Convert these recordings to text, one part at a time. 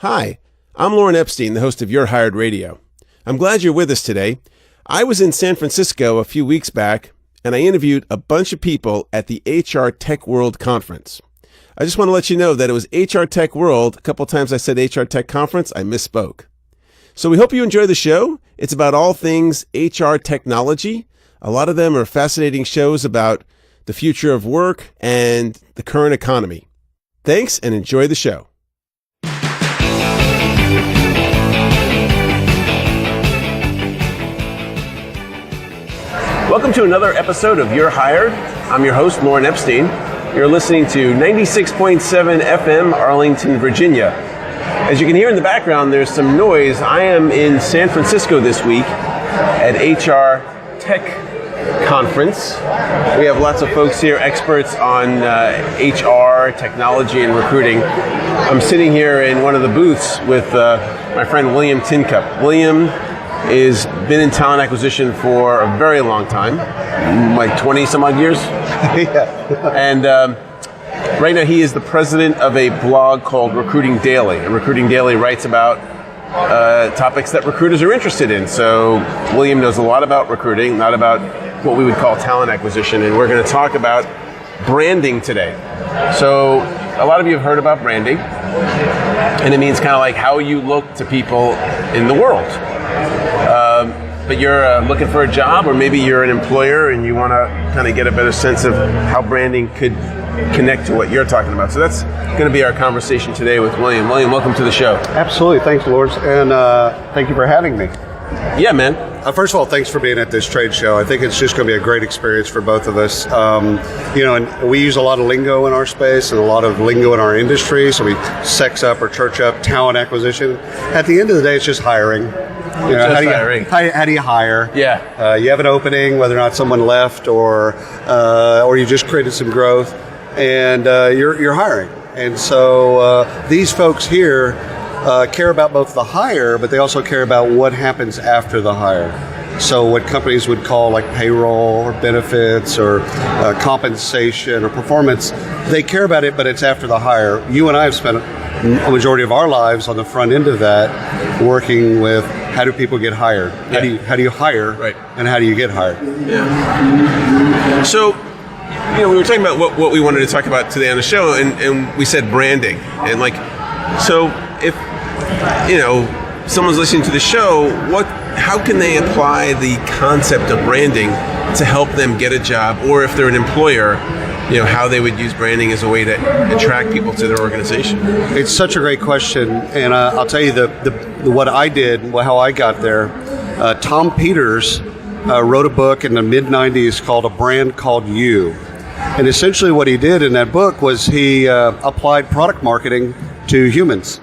Hi, I'm Lorne Epstein, the host of Your Hired Radio. I'm glad you're with us today. I was in San Francisco a few weeks back, and I interviewed a bunch of people at the HR Tech World Conference. I just want to let you know that it was HR Tech World. A couple of times I said HR Tech Conference, I misspoke. So we hope you enjoy the show. It's about all things HR technology. A lot of them are fascinating shows about the future of work and the current economy. Thanks, and enjoy the show. Welcome to another episode of You're Hired. I'm your host, Lorne Epstein. You're listening to 96.7 FM, Arlington, Virginia. As you can hear in the background, there's some noise. I am in San Francisco this week at HR Tech Conference. We have lots of folks here, experts on HR, technology, and recruiting. I'm sitting here in one of the booths with my friend William Tincup. William has been in talent acquisition for a very long time, like 20 some odd years. Yeah. And right now he is the president of a blog called Recruiting Daily. And Recruiting Daily writes about topics that recruiters are interested in. So William knows a lot about recruiting, not about what we would call talent acquisition. And we're going to talk about branding today. So a lot of you have heard about branding. And it means kind of like how you look to people in the world. But you're looking for a job, or maybe you're an employer and you want to kind of get a better sense of how branding could connect to what you're talking about. So that's going to be our conversation today with William. William, welcome to the show. Absolutely. Thanks, Lorne. And thank you for having me. Yeah, man. First of all, thanks for being at this trade show. I think it's just going to be a great experience for both of us. And we use a lot of lingo in our space and a lot of lingo in our industry. So we sex up or church up talent acquisition. At the end of the day, it's just hiring. Hiring. How do you hire? Yeah. You have an opening, whether or not someone left or you just created some growth, and you're hiring. And so these folks here care about both the hire, but they also care about what happens after the hire. So what companies would call like payroll or benefits or compensation or performance, they care about it, but it's after the hire. You and I have spent a majority of our lives on the front end of that, working with how do people get hired? Yeah. How do you hire? Right. And how do you get hired? Yeah. So, we were talking about what we wanted to talk about today on the show, and we said branding. And so if, someone's listening to the show, how can they apply the concept of branding to help them get a job? Or if they're an employer, how they would use branding as a way to attract people to their organization? It's such a great question, and I'll tell you what I did, how I got there. Tom Peters wrote a book in the mid-'90s called A Brand Called You. And essentially what he did in that book was he applied product marketing to humans.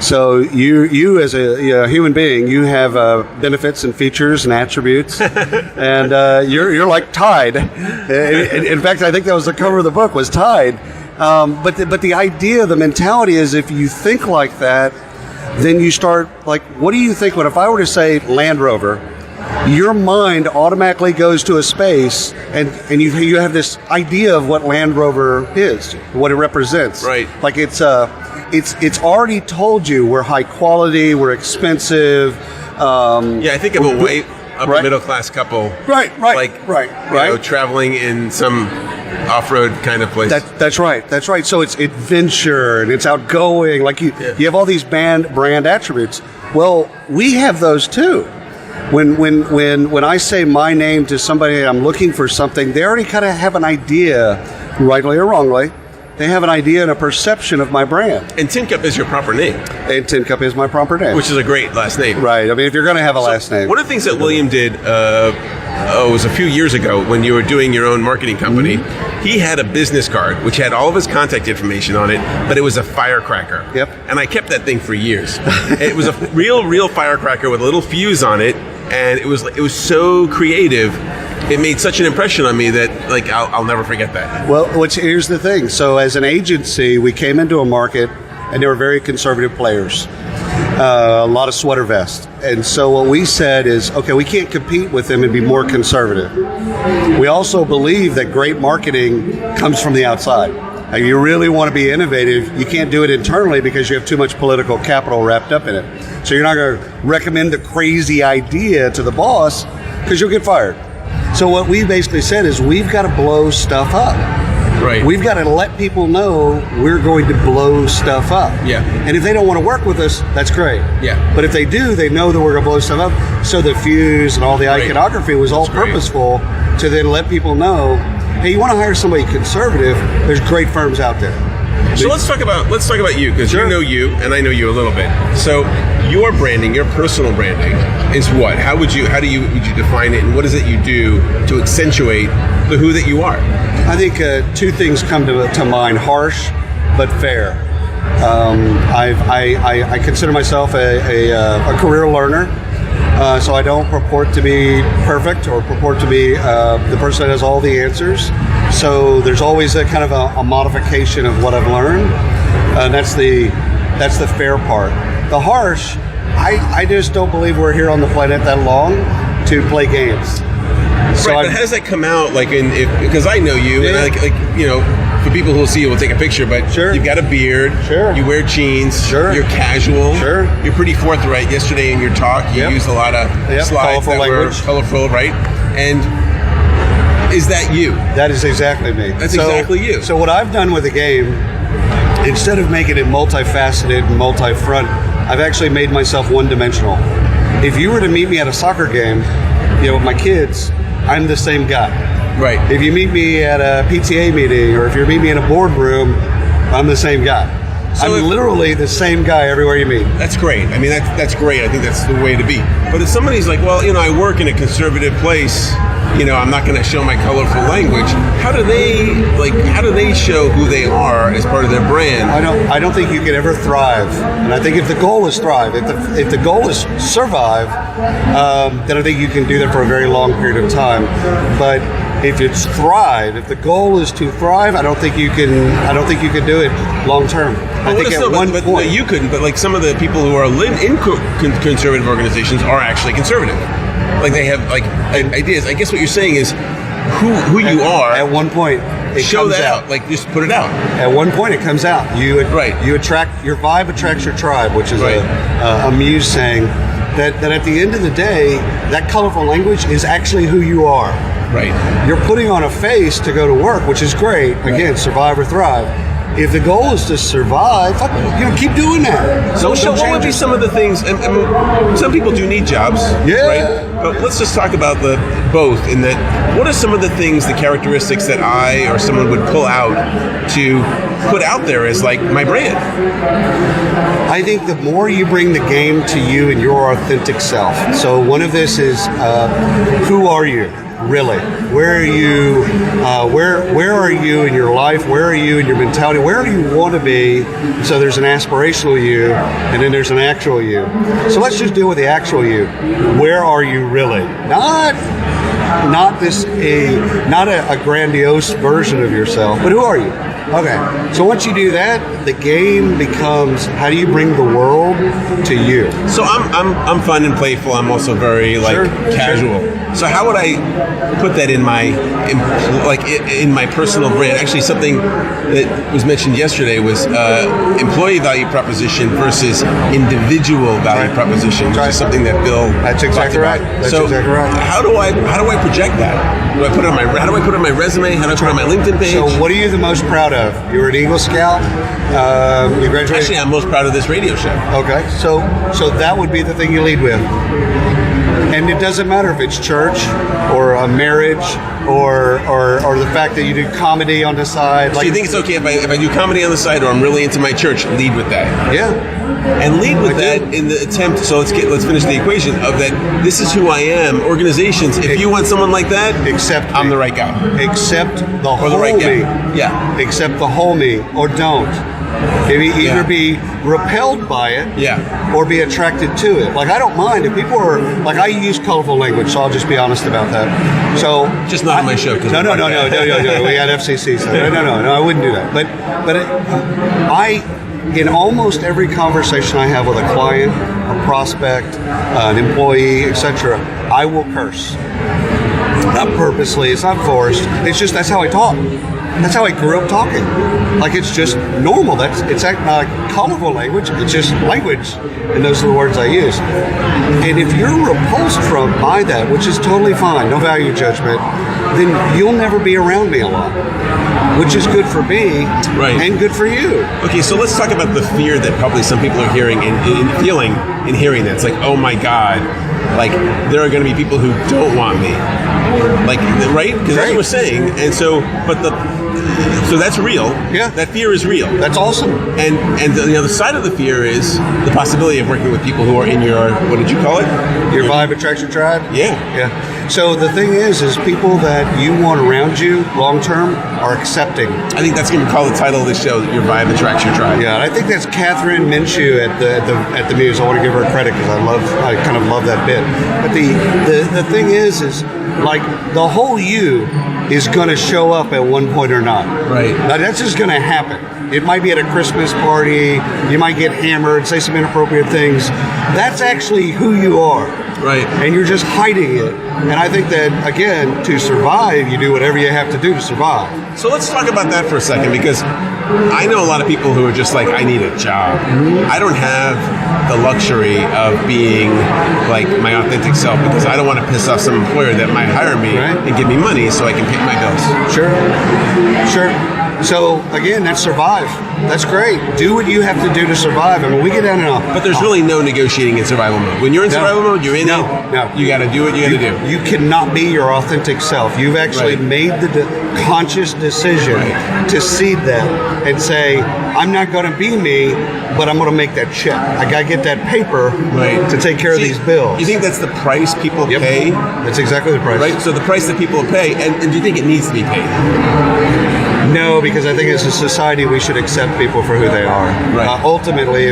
So you as a human being, you have benefits and features and attributes, and you're like Tide. In fact, I think that was the cover of the book, was Tide. But the idea, the mentality is, if you think like that, then you start like, what do you think? If I were to say Land Rover, your mind automatically goes to a space, and you have this idea of what Land Rover is, what it represents. Right. Like it's already told you we're high quality, we're expensive. I think of a way upper middle class couple. Right. Traveling in some off-road kind of place. That's right. So it's adventure and it's outgoing. Like you have all these brand attributes. Well, we have those too. When I say my name to somebody, I'm looking for something, they already kind of have an idea, rightly or wrongly. They have an idea and a perception of my brand. And Tincup is your proper name. And Tincup is my proper name. Which is a great last name. Right. I mean, if you're going to have a last name. One of the things that William did, it was a few years ago when you were doing your own marketing company, he had a business card which had all of his contact information on it, but it was a firecracker. Yep. And I kept that thing for years. It was a real firecracker with a little fuse on it, and it was so creative. It made such an impression on me that I'll never forget that. Well, here's the thing. So as an agency, we came into a market and they were very conservative players. A lot of sweater vests. And so what we said is, okay, we can't compete with them and be more conservative. We also believe that great marketing comes from the outside. You really want to be innovative. You can't do it internally because you have too much political capital wrapped up in it. So you're not going to recommend the crazy idea to the boss because you'll get fired. So what we basically said is we've got to blow stuff up. Right. We've got to let people know we're going to blow stuff up. Yeah. And if they don't want to work with us, that's great. Yeah. But if they do, they know that we're going to blow stuff up. So the fuse and all the iconography was all purposeful to then let people know, hey, you want to hire somebody conservative, there's great firms out there. So let's talk about you, because you know you and I know you a little bit. So your branding, your personal branding, is what? How would you define it, and what is it you do to accentuate the who that you are? I think two things come to mind: harsh but fair. I consider myself a career learner. So I don't purport to be perfect or purport to be the person that has all the answers. So there's always a kind of a modification of what I've learned. And that's the fair part. The harsh, I just don't believe we're here on the planet that long to play games. So right, but how does that come out? Like, because I know you, and like you know, for people who will see you, we'll take a picture. But you've got a beard. Sure. You wear jeans. Sure. You're casual. Sure. You're pretty forthright. Yesterday in your talk, you used a lot of slides that were colorful, right? And is that you? That is exactly me. That's exactly you. So what I've done with the game, instead of making it multifaceted and multi-front, I've actually made myself one-dimensional. If you were to meet me at a soccer game, you know, with my kids, I'm the same guy. Right. If you meet me at a PTA meeting, or if you meet me in a boardroom, I'm the same guy. So I'm literally the same guy everywhere you meet. That's great. I mean, that's great. I think that's the way to be. But if somebody's like, well, you know, I work in a conservative place, you know, I'm not going to show my colorful language. How do they show who they are as part of their brand? I don't think you can ever thrive. And I think if the goal is thrive, if the goal is survive, then I think you can do that for a very long period of time. But if it's thrive, if the goal is to thrive, I don't think you can do it long term. I think at one point, no, you couldn't. But like some of the people who are in conservative organizations are actually conservative. Like they have like ideas. I guess what you're saying is who you are. At one point, it show comes that out. Like just put it out. At one point, it comes out. You attract, your vibe attracts your tribe, which is a Muse saying that at the end of the day, that colorful language is actually who you are. Right. You're putting on a face to go to work, which is great. Again, survive or thrive. If the goal is to survive, keep doing that. So what would be some of the things? And some people do need jobs, right? But let's just talk about both. In that, what are some of the things, the characteristics that I or someone would pull out to put out there as like my brand? I think the more you bring the game to you and your authentic self. So one of this is, who are you? Really, where are you? Where are you in your life? Where are you in your mentality? Where do you want to be? So there's an aspirational you, and then there's an actual you. So let's just deal with the actual you. Where are you really? Not a grandiose version of yourself, but who are you? Okay, so once you do that, the game becomes how do you bring the world to you? So I'm fun and playful. I'm also very casual. Sure. So how would I put that in my personal brand? Actually, something that was mentioned yesterday was employee value proposition versus individual value proposition, which is something that Bill That's exactly right. That's exactly right. How do I project that? How do I put it on my resume? How do I put it on my LinkedIn page? So what are you the most proud of? You were an Eagle Scout. You graduated. Actually, I'm most proud of this radio show. Okay, so that would be the thing you lead with. And it doesn't matter if it's church or a marriage or the fact that you do comedy on the side. So you think it's okay if I do comedy on the side or I'm really into my church, lead with that? Yeah. And lead with that in the attempt, so let's finish the equation of that this is who I am. Organizations, if you want someone like that, I'm the right guy. Accept the whole right me. Yeah. Accept the whole me or don't. Maybe either be repelled by it or be attracted to it. Like I don't mind if people are like I use colorful language, so I'll just be honest about that. So just not on my show. No. We had FCC. So no. I wouldn't do that. But in almost every conversation I have with a client, a prospect, an employee, etc., I will curse. Not purposely. It's not forced. It's just that's how I talk. that's how I grew up talking. Like it's just normal. It's not colorful language. It's just language, and those are the words I use. And if you're repulsed by that, which is totally fine, no value judgment, then you'll never be around me a lot, which is good for me and good for you. Okay, so let's talk about the fear that probably some people are hearing and feeling in hearing that. It's like, oh my God, like there are going to be people who don't want me, like, right? Because that's what we're saying. And so, so that's real. Yeah, that fear is real. That's awesome. And the other side of the fear is the possibility of working with people who are in your, what did you call it? Your vibe attracts your tribe. Yeah. So the thing is people that you want around you long term are accepting. I think that's going to call the title of the show. Your vibe attracts your tribe. Yeah, and I think that's Catherine Minshew at the Muse. I want to give her credit because I kind of love that bit. But the thing is like the whole you is going to show up at one point or not. Right. Now that's just going to happen. It might be at a Christmas party. You might get hammered, say some inappropriate things. That's actually who you are. Right. And you're just hiding it. And I think that, again, to survive, you do whatever you have to do to survive. So let's talk about that for a second, because I know a lot of people who are just like, I need a job. I don't have the luxury of being like my authentic self because I don't want to piss off some employer that might hire me and give me money so I can pay my bills. Sure. So again, that's survive. That's great. Do what you have to do to survive. I mean, we get down in But there's really no negotiating in survival mode. When you're in survival mode, you're in it. No. You got to do what you got to do. You cannot be your authentic self. You've actually made the conscious decision to see that and say, I'm not going to be me, but I'm going to make that check. I got to get that paper to take care of these bills. You think that's the price people pay? That's exactly the price. Right. So the price that people pay, and do you think it needs to be paid? No, because I think as a society we should accept people for who they are. Right. Ultimately,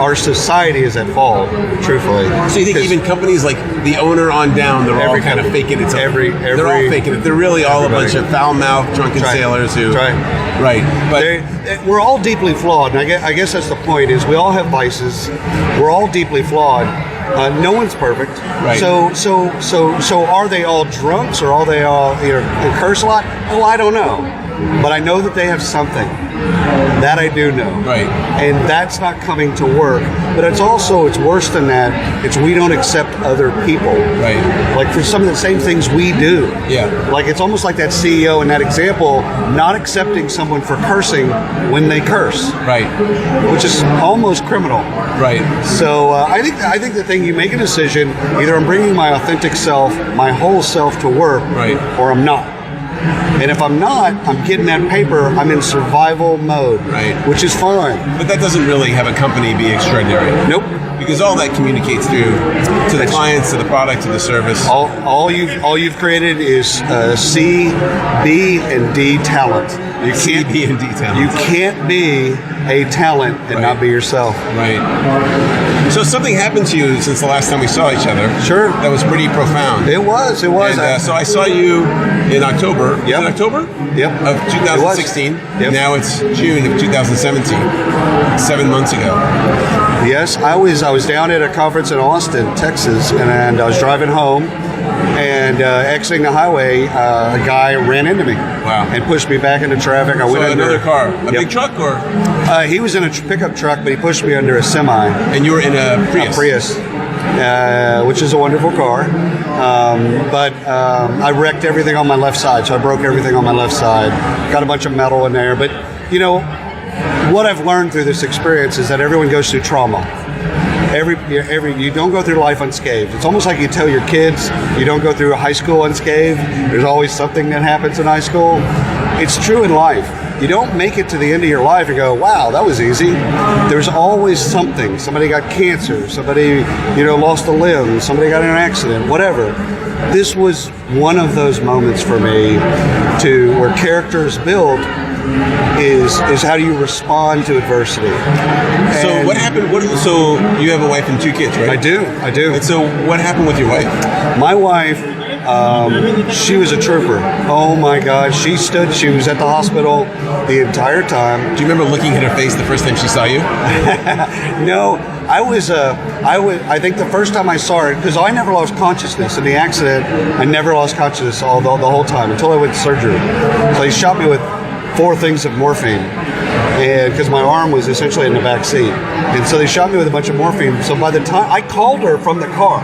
our society is at fault, truthfully. So you think even companies like the owner on down, they're all kind of faking it? They're all faking it. They're really all a bunch of foul-mouthed, drunken sailors who... Right. But we're all deeply flawed, and I guess that's the point, is we all have vices. We're all deeply flawed. No one's perfect. Right. So are they all drunks, or are they all curse a lot? Oh, I don't know. But I know that they have something. That I do know. Right. And that's not coming to work. But it's worse than that. It's we don't accept other people. Right. Like for some of the same things we do. Yeah. Like it's almost like that CEO in that example, not accepting someone for cursing when they curse. Right. Which is almost criminal. Right. So I think the thing, you make a decision, either I'm bringing my authentic self, my whole self to work, or I'm not. And if I'm not, I'm getting that paper, I'm in survival mode, which is fine. But that doesn't really have a company be extraordinary. Nope. Because all that communicates through to the clients, to the product, to the service. All you've created is C, B, and D talent. C, B, and D talent. You can't be a talent and not be yourself. Right. So something happened to you since the last time we saw each other. Sure. That was pretty profound. It was. And, so I saw you in October. Yep. Was it October? Yep. Of 2016. Yep. Now it's June of 2017. 7 months ago. Yes, I was down at a conference in Austin, Texas, and I was driving home, and exiting the highway, a guy ran into me. Wow. And pushed me back into traffic. I went under another car, a big truck, or? He was in a pickup truck, but he pushed me under a semi. And you were in a Prius. A Prius, which is a wonderful car. But I wrecked everything on my left side, so I broke everything on my left side. Got a bunch of metal in there, but what I've learned through this experience is that everyone goes through trauma. You don't go through life unscathed. It's almost like you tell your kids you don't go through high school unscathed. There's always something that happens in high school. It's true in life. You don't make it to the end of your life and go, wow, that was easy. There's always something. Somebody got cancer. Somebody, lost a limb. Somebody got in an accident. Whatever. This was one of those moments for me where character is built. Is how do you respond to adversity? So what happened? So you have a wife and 2 kids, right? I do. And so what happened with your wife? My wife She was a trooper. Oh my God, she was at the hospital the entire time. Do you remember looking at her face the first time she saw you? No, I think the first time I saw her, because I never lost consciousness in the accident. I never lost consciousness the whole time until I went to surgery. So he shot me with 4 things of morphine, and because my arm was essentially in the back seat, and so they shot me with a bunch of morphine. So by the time I called her from the car,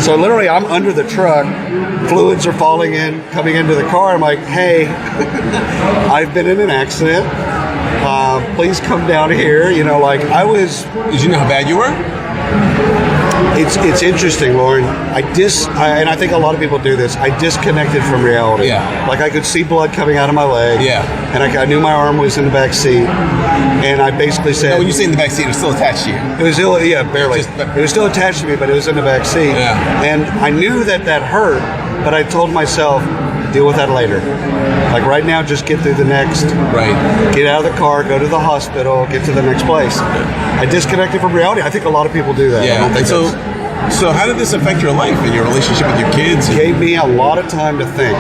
so literally I'm under the truck, fluids are coming into the car. I'm like, hey, I've been in an accident. Please come down here. You know, like I was. Did you know how bad you were? It's interesting, Lorne. And I think a lot of people do this. I disconnected from reality. Yeah. Like I could see blood coming out of my leg. Yeah. And I knew my arm was in the back seat. And I basically said. No, when you say in the back seat, it was still attached to you. It was still, barely. It was still attached to me, but it was in the back seat. Yeah. And I knew that hurt, but I told myself, deal with that later. Like right now, just get through the next. Right. Get out of the car, go to the hospital, get to the next place. I disconnected from reality. I think a lot of people do that. Yeah. And so how did this affect your life and your relationship with your kids? It gave me a lot of time to think,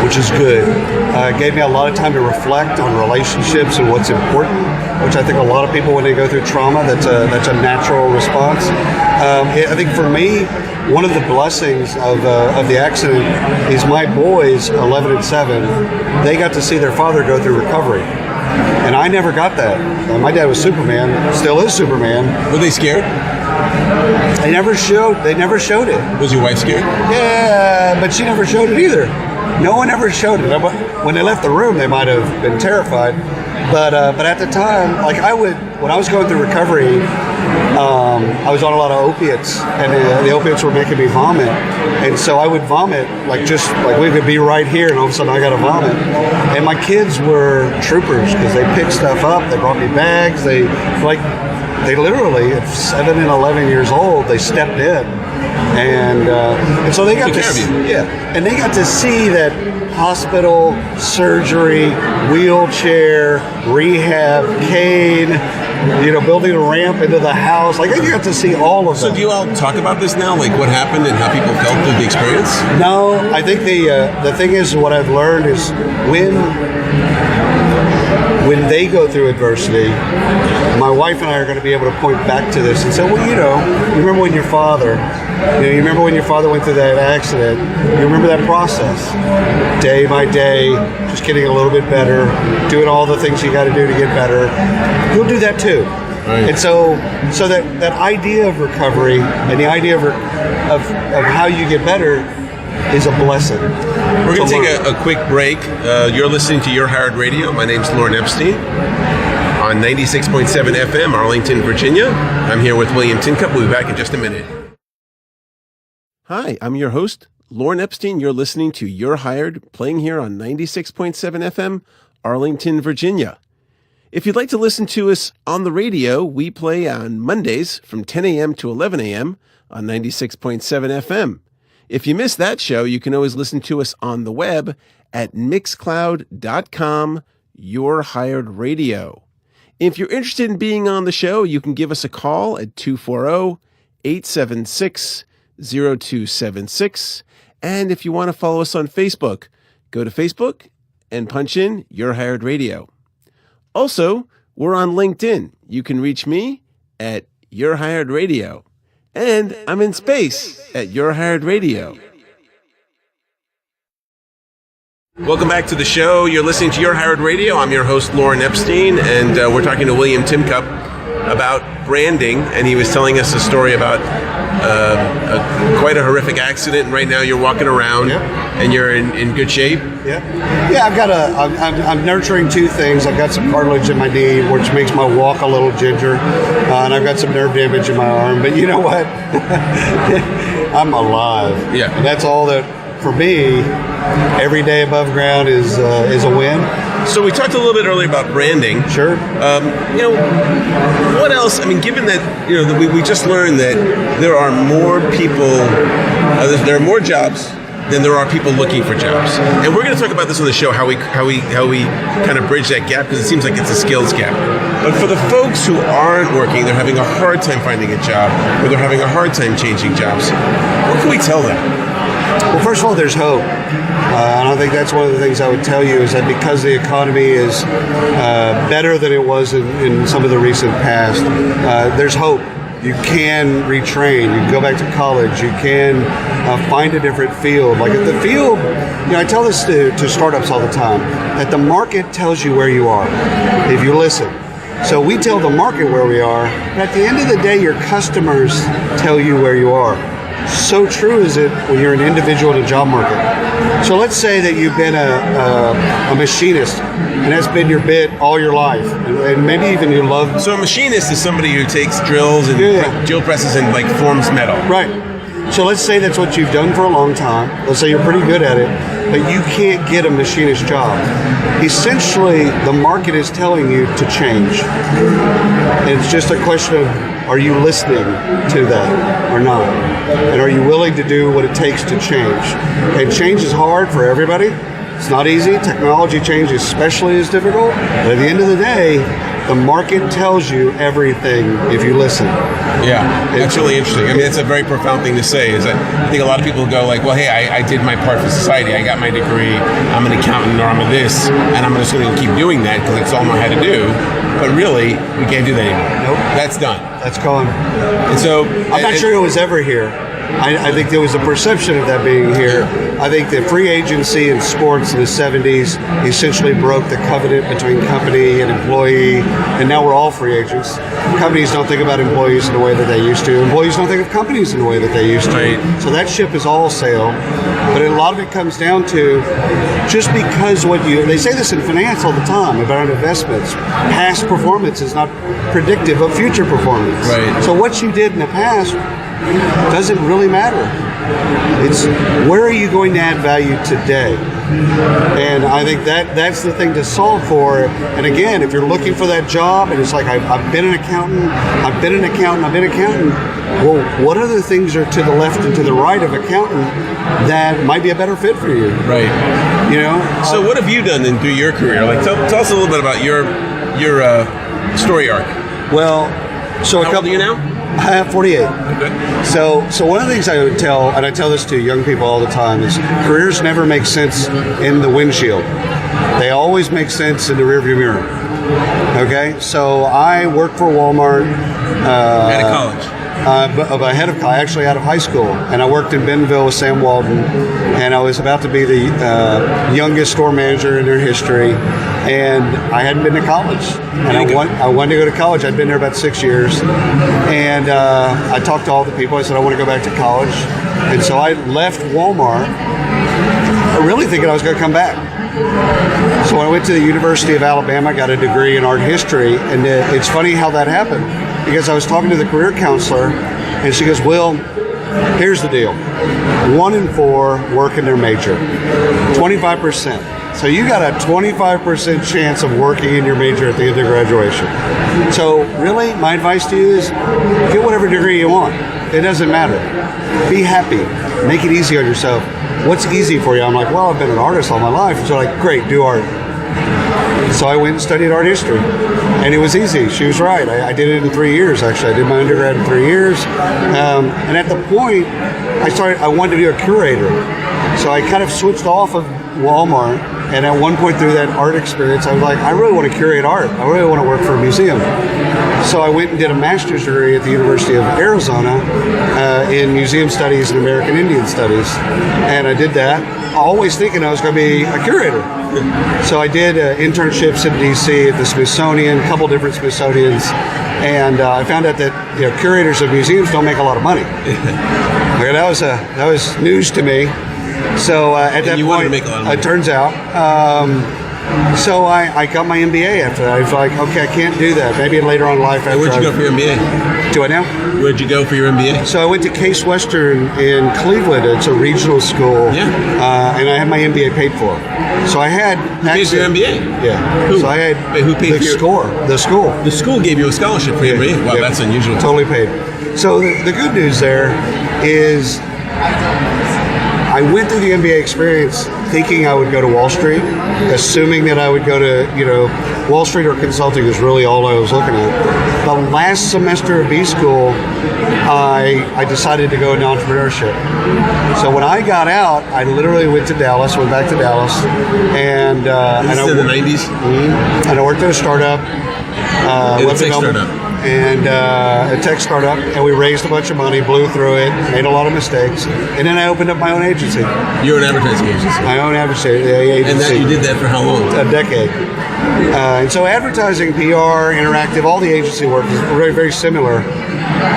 which is good. It gave me a lot of time to reflect on relationships and what's important, which I think a lot of people, when they go through trauma, that's a natural response. I think for me, one of the blessings of the accident is my boys, 11 and 7, they got to see their father go through recovery. And I never got that. My dad was Superman, still is Superman. Were they scared? They never showed it. Was your wife scared? Yeah, but she never showed it either. No one ever showed it. When they left the room, they might have been terrified. But at the time, like when I was going through recovery, I was on a lot of opiates, and the opiates were making me vomit. And so I would vomit, like we could be right here, and all of a sudden I got to vomit. And my kids were troopers because they picked stuff up. They brought me bags. They literally, at 7 and 11 years old, they stepped in, and so they got to see, and they got to see that hospital, surgery, wheelchair, rehab, cane, building a ramp into the house. Like, I got to see all of that. So do you all talk about this now, like what happened and how people felt through the experience? No, I think the thing is, what I've learned is when they go through adversity, my wife and I are going to be able to point back to this and say, well, you remember when your father, went through that accident, you remember that process, day by day, just getting a little bit better, doing all the things you got to do to get better. You'll do that too. Right. And so that idea of recovery and the idea of how you get better is a blessing. We're going to take a quick break. You're listening to Your Hired Radio. My name's Lorne Epstein on 96.7 FM, Arlington, Virginia. I'm here with William Tincup. We'll be back in just a minute. Hi, I'm your host, Lorne Epstein. You're listening to You're Hired, playing here on 96.7 FM, Arlington, Virginia. If you'd like to listen to us on the radio, we play on Mondays from 10 a.m. to 11 a.m. on 96.7 FM. If you miss that show, you can always listen to us on the web at mixcloud.com, Your Hired Radio. If you're interested in being on the show, you can give us a call at 240-876-0276. And if you want to follow us on Facebook, go to Facebook and punch in Your Hired Radio. Also, we're on LinkedIn. You can reach me at Your Hired Radio. And I'm in space at Your Hired Radio. Welcome back to the show. You're listening to Your Hired Radio. I'm your host, Lorne Epstein, and we're talking to William Tincup about branding, and he was telling us a story about quite a horrific accident, and right now you're walking around and you're in good shape. I'm nurturing 2 things. I've got some cartilage in my knee, which makes my walk a little ginger, and I've got some nerve damage in my arm, but you know what? I'm alive. Yeah. And that's all that, for me, every day above ground is a win. So we talked a little bit earlier about branding. Sure. What else? I mean, given that we just learned that there are more people, there are more jobs than there are people looking for jobs, and we're going to talk about this on the show how we kind of bridge that gap, because it seems like it's a skills gap. But for the folks who aren't working, they're having a hard time finding a job, or they're having a hard time changing jobs. What can we tell them? Well, first of all, there's hope. And I think that's one of the things I would tell you is that because the economy is better than it was in some of the recent past, there's hope. You can retrain. You can go back to college. You can find a different field. Like at the field, I tell this to startups all the time, that the market tells you where you are if you listen. So we tell the market where we are, but at the end of the day, your customers tell you where you are. So true is it when you're an individual in a job market. So let's say that you've been a machinist, and that's been your bit all your life, and maybe even you love. So a machinist is somebody who takes drills and drill presses and like forms metal. Right. So let's say that's what you've done for a long time. Let's say you're pretty good at it, but you can't get a machinist job. Essentially, the market is telling you to change. And it's just a question of, are you listening to that or not? And are you willing to do what it takes to change? And change is hard for everybody. It's not easy. Technology change especially is difficult. But at the end of the day, the market tells you everything if you listen. Yeah, that's really interesting. I mean, it's a very profound thing to say. Is that I think a lot of people go like, well, hey, I did my part for society. I got my degree. I'm an accountant or I'm a this, and I'm just going to keep doing that because it's all I know how to do. But really, we can't do that anymore. Nope. That's done. That's gone. And so I'm not sure it was ever here. I think there was a perception of that being here. I think the free agency in sports in the 70s essentially broke the covenant between company and employee, and now we're all free agents. Companies don't think about employees in the way that they used to. Employees don't think of companies in the way that they used to. Right. So that ship is all sailed. But a lot of it comes down to just because they say this in finance all the time about investments. Past performance is not predictive of future performance. Right. So what you did in the past doesn't really matter. It's where are you going to add value today? And I think that's the thing to solve for. And again, if you're looking for that job and it's like, I've been an accountant, well, what other things are to the left and to the right of accountant that might be a better fit for you? Right. So what have you done through your career? Like, tell us a little bit about your story arc. Well, so How old are you now? I have 48. Okay. So one of the things I would tell, and I tell this to young people all the time, is careers never make sense in the windshield. They always make sense in the rearview mirror. Okay? So I worked for Walmart. Out of college. Ahead of college, actually out of high school, and I worked in Bentonville with Sam Walton, and I was about to be the youngest store manager in their history, and I hadn't been to college, and I wanted to go to college. I'd been there about 6 years, and I talked to all the people. I said I want to go back to college, and so I left Walmart, really thinking I was going to come back. So I went to the University of Alabama, got a degree in art history, and it's funny how that happened, because I was talking to the career counselor, and she goes, Will, here's the deal. 1 in 4 work in their major, 25%. So you got a 25% chance of working in your major at the end of graduation. So really, my advice to you is get whatever degree you want. It doesn't matter. Be happy. Make it easy on yourself. What's easy for you? I'm like, well, I've been an artist all my life. So like, great, do art. So I went and studied art history, and it was easy. She was right. I did it in 3 years, actually. I did my undergrad in 3 years. And at the point, I wanted to be a curator. So I kind of switched off of Walmart, and at one point through that art experience, I was like, I really want to curate art. I really want to work for a museum. So I went and did a master's degree at the University of Arizona in Museum Studies and American Indian Studies. And I did that, always thinking I was going to be a curator. So I did internships in DC at the Smithsonian, a couple different Smithsonians, and I found out that curators of museums don't make a lot of money. Okay, that was news to me. So at that point, it turns out. So I got my MBA after that. I was like, okay, I can't do that. Maybe later on in life. Where'd you go for your MBA? Do I now? Where'd you go for your MBA? So I went to Case Western in Cleveland. It's a regional school. Yeah. And I had my MBA paid for. So I had. Who paid for your MBA? Yeah. Who? So I had who paid the score. The school. The school gave you a scholarship for your MBA? Wow, that's unusual. Totally paid. So the good news there is I went through the MBA experience thinking I would go to Wall Street, assuming that I would go to, Wall Street or consulting is really all I was looking at. The last semester of B school, I decided to go into entrepreneurship. So when I got out, I literally went back to Dallas, and This is in the 90s? And I worked at a startup. A tech startup. And a tech startup, and we raised a bunch of money, blew through it, made a lot of mistakes, and then I opened up my own agency. Your own advertising agency. My own agency. And you did that for how long? A decade. And so advertising, PR, interactive, all the agency work is very, very similar.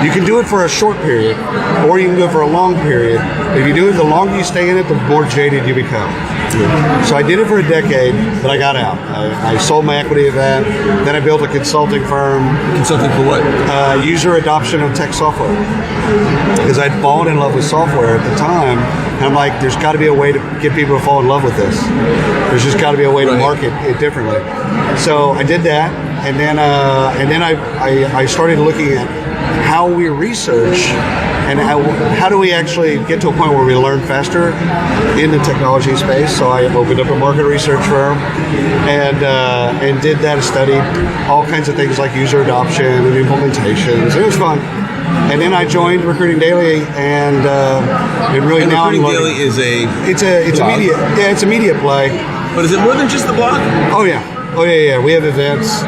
You can do it for a short period, or you can do it for a long period. If you do it, the longer you stay in it, the more jaded you become. So I did it for a decade, but I got out. I sold my equity of that. Then I built a consulting firm. Consulting for what? User adoption of tech software. Because I'd fallen in love with software at the time. And I'm like, there's got to be a way to get people to fall in love with this. There's just got to be a way to market it differently. So I did that, and then I started looking at how we research and how do we actually get to a point where we learn faster in the technology space. So I opened up a market research firm and did that, studied all kinds of things like user adoption and implementations. It was fun. And then I joined Recruiting Daily, and really and now Recruiting I'm Daily is it's a media play. But is it more than just the blog? Oh yeah. We have events,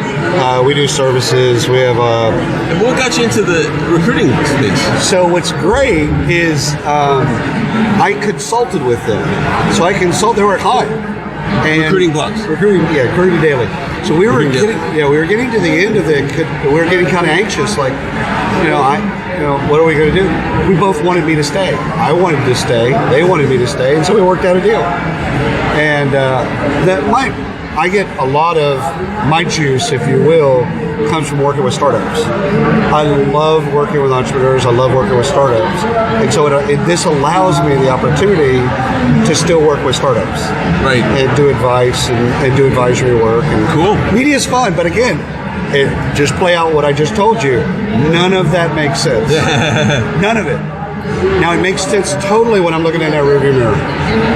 we do services, we have. And what got you into the recruiting space? So what's great is I consulted with them. So they were high. And recruiting blogs. Recruiting Daily. So we were getting to the end of it. We were getting kind of anxious, like, what are we going to do? We both wanted me to stay. I wanted to stay. They wanted me to stay, and so we worked out a deal. And I get a lot of my juice, if you will, comes from working with startups. I love working with entrepreneurs. I love working with startups. And so this allows me the opportunity to still work with startups. Right. And do advice and do advisory work. And cool. Media is fun, but again, just play out what I just told you. None of that makes sense. None of it. Now, it makes sense totally when I'm looking at that rearview mirror.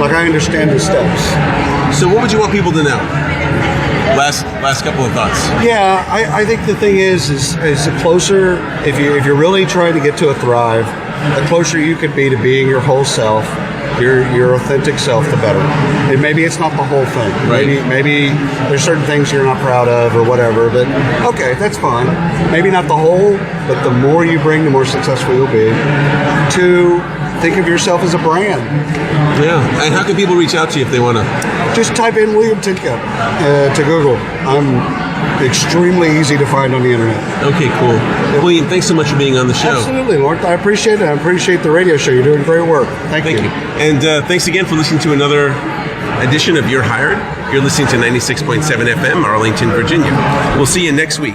Like, I understand the steps. So what would you want people to know? Last couple of thoughts. Yeah, I think the thing is the closer, if you're really trying to get to a thrive, the closer you could be to being your whole self, your authentic self, the better. And maybe it's not the whole thing. Right. Maybe there's certain things you're not proud of or whatever, but okay, that's fine. Maybe not the whole, but the more you bring, the more successful you'll be. 2, think of yourself as a brand. Yeah. And how can people reach out to you if they want to? Just type in William Tincup to Google. I'm extremely easy to find on the internet. Okay, cool. William, thanks so much for being on the show. Absolutely, Lorne. I appreciate it. I appreciate the radio show. You're doing great work. Thank you. And thanks again for listening to another edition of You're Hired. You're listening to 96.7 FM, Arlington, Virginia. We'll see you next week.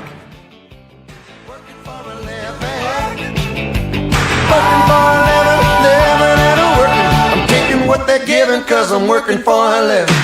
What they're giving, 'cause I'm working for a living.